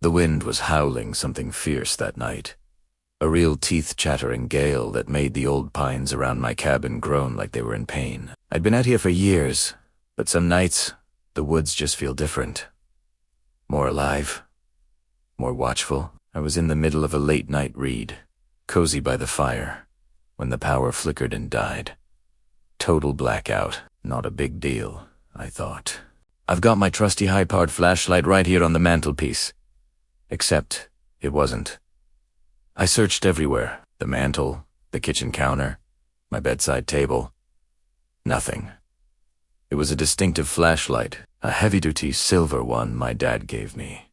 The wind was howling something fierce that night, a real teeth-chattering gale that made the old pines around my cabin groan like they were in pain. I'd been out here for years, but some nights, the woods just feel different. More alive, more watchful. I was in the middle of a late-night read, cozy by the fire, when the power flickered and died. Total blackout. Not a big deal, I thought. I've got my trusty high-powered flashlight right here on the mantelpiece. Except it wasn't. I searched everywhere. The mantel, the kitchen counter, my bedside table. Nothing. It was a distinctive flashlight, a heavy-duty silver one my dad gave me.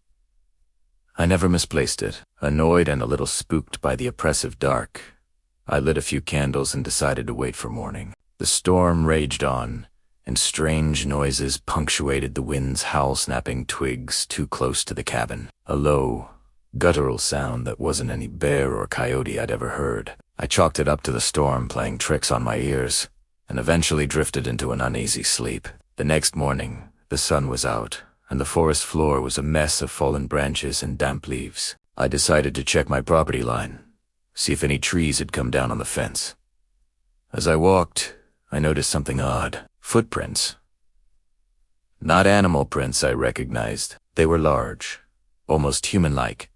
I never misplaced it. Annoyed and a little spooked by the oppressive dark, I lit a few candles and decided to wait for morning. The storm raged on, and strange noises punctuated the wind's howl-snapping twigs too close to the cabin. A low, guttural sound that wasn't any bear or coyote I'd ever heard. I chalked it up to the storm playing tricks on my ears, and eventually drifted into an uneasy sleep. The next morning, the sun was out, and the forest floor was a mess of fallen branches and damp leaves. I decided to check my property line, see if any trees had come down on the fence. As I walked, I noticed something odd. Footprints. Not animal prints, I recognized. They were large, almost human-like,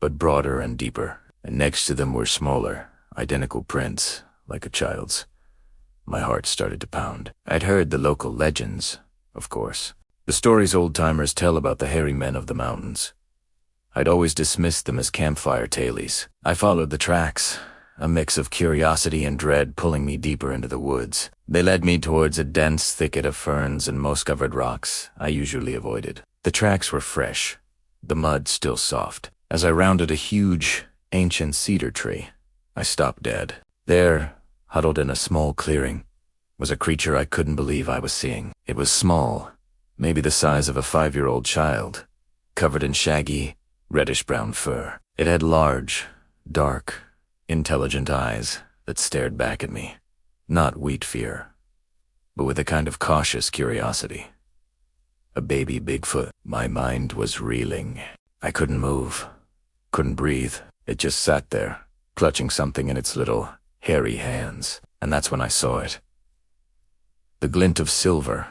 but broader and deeper. And next to them were smaller, identical prints, like a child's. My heart started to pound. I'd heard the local legends, of course. The stories old-timers tell about the hairy men of the mountains. I'd always dismissed them as campfire tales. I followed the tracks, a mix of curiosity and dread pulling me deeper into the woods. They led me towards a dense thicket of ferns and moss-covered rocks I usually avoided. The tracks were fresh, the mud still soft. As I rounded a huge, ancient cedar tree, I stopped dead. There, huddled in a small clearing, was a creature I couldn't believe I was seeing. It was small, maybe the size of a 5-year-old child, covered in shaggy, reddish-brown fur. It had large, dark, intelligent eyes that stared back at me. Not wheat fear, but with a kind of cautious curiosity. A baby Bigfoot. My mind was reeling. I couldn't move, couldn't breathe. It just sat there, clutching something in its little, hairy hands. And that's when I saw it. The glint of silver.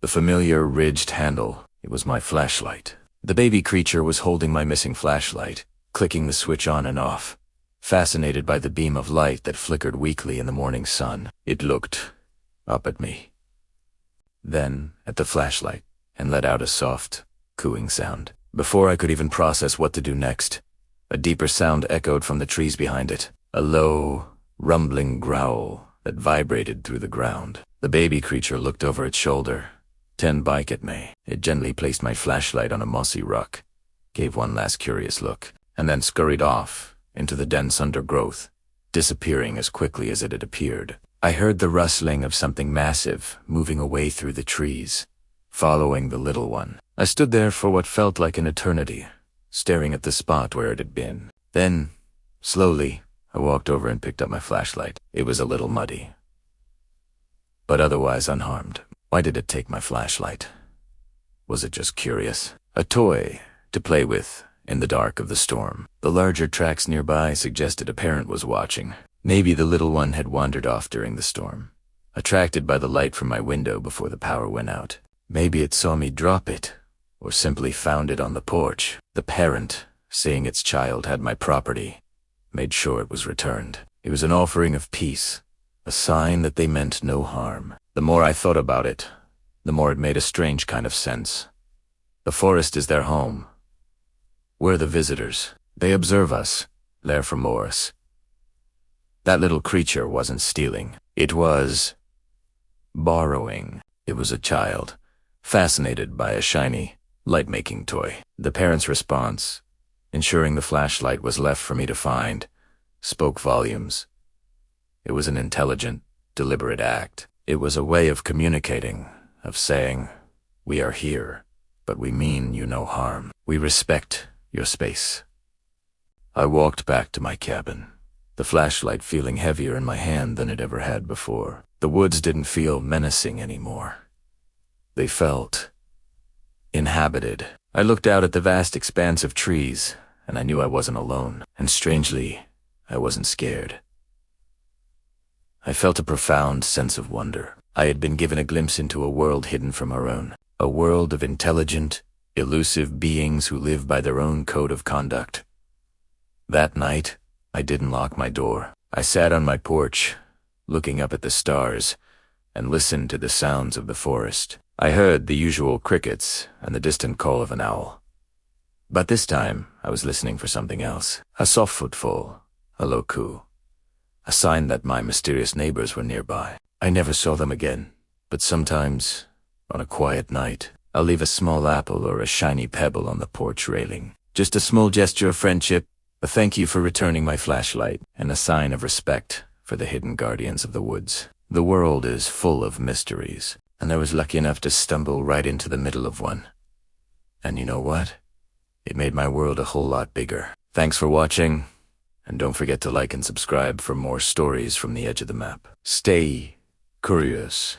The familiar ridged handle. It was my flashlight. The baby creature was holding my missing flashlight, clicking the switch on and off, fascinated by the beam of light that flickered weakly in the morning sun. It looked up at me, then at the flashlight, and let out a soft, cooing sound. Before I could even process what to do next, a deeper sound echoed from the trees behind it, a low, rumbling growl that vibrated through the ground. The baby creature looked over its shoulder, turned back at me. It gently placed my flashlight on a mossy rock, gave one last curious look, and then scurried off into the dense undergrowth, disappearing as quickly as it had appeared. I heard the rustling of something massive moving away through the trees, following the little one. I stood there for what felt like an eternity, staring at the spot where it had been. Then, slowly, I walked over and picked up my flashlight. It was a little muddy, but otherwise unharmed. Why did it take my flashlight? Was it just curious? A toy to play with in the dark of the storm. The larger tracks nearby suggested a parent was watching. Maybe the little one had wandered off during the storm, attracted by the light from my window before the power went out. Maybe it saw me drop it, or simply found it on the porch. The parent, seeing its child had my property, made sure it was returned. It was an offering of peace, a sign that they meant no harm. The more I thought about it, the more it made a strange kind of sense. The forest is their home. We're the visitors. They observe us, there for Morris. That little creature wasn't stealing. It was borrowing. It was a child, fascinated by a shiny, light-making toy. The parent's response, ensuring the flashlight was left for me to find, spoke volumes. It was an intelligent, deliberate act. It was a way of communicating, of saying, "We are here, but we mean you no harm. We respect your space." I walked back to my cabin, the flashlight feeling heavier in my hand than it ever had before. The woods didn't feel menacing anymore. They felt inhabited. I looked out at the vast expanse of trees, and I knew I wasn't alone. And strangely, I wasn't scared. I felt a profound sense of wonder. I had been given a glimpse into a world hidden from our own. A world of intelligent, elusive beings who live by their own code of conduct. That night, I didn't lock my door. I sat on my porch, looking up at the stars, and listened to the sounds of the forest. I heard the usual crickets and the distant call of an owl. But this time, I was listening for something else. A soft footfall, a low coo. A sign that my mysterious neighbors were nearby. I never saw them again, but sometimes, on a quiet night, I'll leave a small apple or a shiny pebble on the porch railing. Just a small gesture of friendship, a thank you for returning my flashlight, and a sign of respect for the hidden guardians of the woods. The world is full of mysteries, and I was lucky enough to stumble right into the middle of one. And you know what? It made my world a whole lot bigger. Thanks for watching. And don't forget to like and subscribe for more stories from the edge of the map. Stay curious.